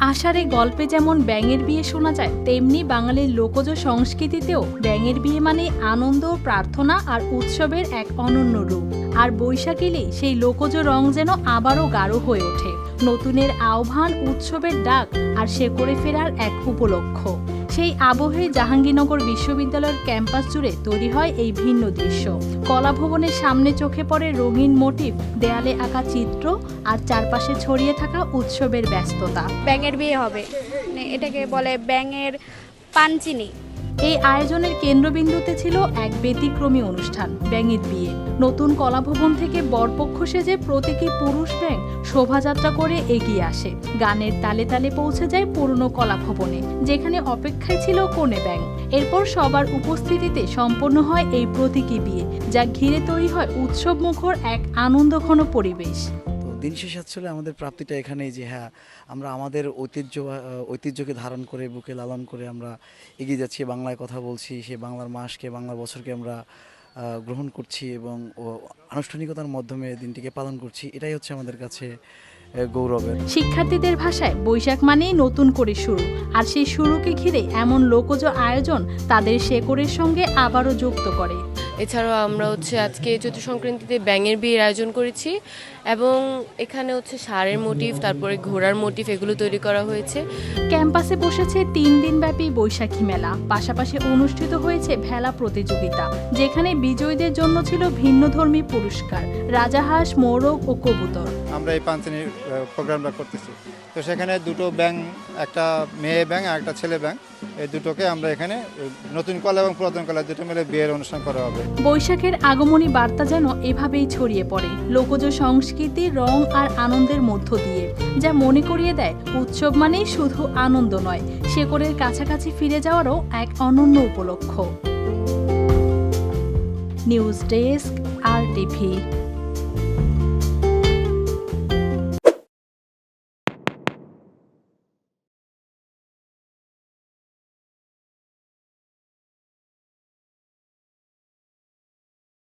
আষাঢ়ে গল্পে যেমন ব্যাঙের বিয়ে শোনা যায়, তেমনি বাঙালির লোকজ সংস্কৃতিতেও ব্যাঙের বিয়ে মানে আনন্দ, প্রার্থনা আর উৎসবের এক অনন্য রূপ। আর বৈশাখ এলেই সেই লোকজ রং যেন আবারও গাঢ় হয়ে ওঠে। নতুনের আহ্বান, উৎসবের ডাক আর শেকড়ে ফেরার এক উপলক্ষ। সেই আবহে জাহাঙ্গীরনগর বিশ্ববিদ্যালয়ের ক্যাম্পাস জুড়ে তৈরি হয় এই ভিন্ন দৃশ্য। কলাভবনের সামনে চোখে পড়ে রঙিন মোটিভ, দেয়ালে আঁকা চিত্র আর চারপাশে ছড়িয়ে থাকা উৎসবের ব্যস্ততা। ব্যাঙের বিয়ে হবে, এটাকে বলে ব্যাঙের পানচিনি। এই আয়োজনের কেন্দ্রবিন্দুতে ছিল এক ব্যতিক্রমী অনুষ্ঠান, ব্যাঙের বিয়ে। নতুন কলাভবন থেকে বরপক্ষ সেজে প্রতীকী পুরুষ ব্যাঙ শোভাযাত্রা করে এগিয়ে আসে। গানের তালে তালে পৌঁছে যায় পুরনো কলাভবনে, যেখানে অপেক্ষায় ছিল কনে ব্যাঙ। এরপর সবার উপস্থিতিতে সম্পন্ন হয় এই প্রতীকী বিয়ে, যা ঘিরে তৈরি হয় উৎসব মুখর এক আনন্দঘন পরিবেশ। দিন শেষে আসলে আমাদের প্রাপ্তিটা এখানেই যে হ্যাঁ, আমরা আমাদের ঐতিহ্যকে ধারণ করে, বুকে লালন করে আমরা এগিয়ে যাচ্ছি, বাংলায় কথা বলছি, সেই বাংলার মাসকে, বাংলার বছরকে আমরা গ্রহণ করছি এবং আনুষ্ঠানিকতার মাধ্যমে দিনটিকে পালন করছি। এটাই হচ্ছে আমাদের কাছে গৌরবের। শিক্ষার্থীদের ভাষায় বৈশাখ মানেই নতুন করে শুরু, আর সেই শুরুকে ঘিরে এমন লোকজ আয়োজন তাদের শেকড়ের সঙ্গে আবারও যুক্ত করে। এছাড়াও আমরা আজকে চৈত্র সংক্রান্তিতে ব্যাঙের বিয়ের আয়োজন করেছি এবং এখানে ষাঁড়ের মোটিভ, তারপরে ঘোড়ার মোটিভ, এগুলো তৈরি করা হয়েছে। ক্যাম্পাসে বসেছে 3 দিনব্যাপী বৈশাখী মেলা। পাশাপাশি অনুষ্ঠিত হয়েছে ভেলা প্রতিযোগিতা, যেখানে বিজয়ীদের জন্য ছিল ভিন্নধর্মী পুরস্কার, রাজাহাঁস, মোরগ ও কবুতর। আমরা এই পাঁচদিনের প্রোগ্রামটা করতেছি, তো সেখানে দুটো ব্যাঙ, একটা মেয়ে ব্যাঙ আর একটা ছেলে ব্যাঙ, এই দুটোকে আমরা এখানে নতুন কলা এবং পুরাতন কলা দুটো মিলে বিয়ের অনুষ্ঠান করা হবে। বৈশাখের আগমনী বার্তা যেন এভাবেই ছড়িয়ে পড়ে লোকজ সংস্কৃতি, রং আর আনন্দের মধ্য দিয়ে, যা মনে করিয়ে দেয় উৎসব মানেই শুধু আনন্দ নয়, শেকড়ের কাছাকাছি ফিরে যাওয়ারও এক অনন্য উপলক্ষ। News desk, RTV।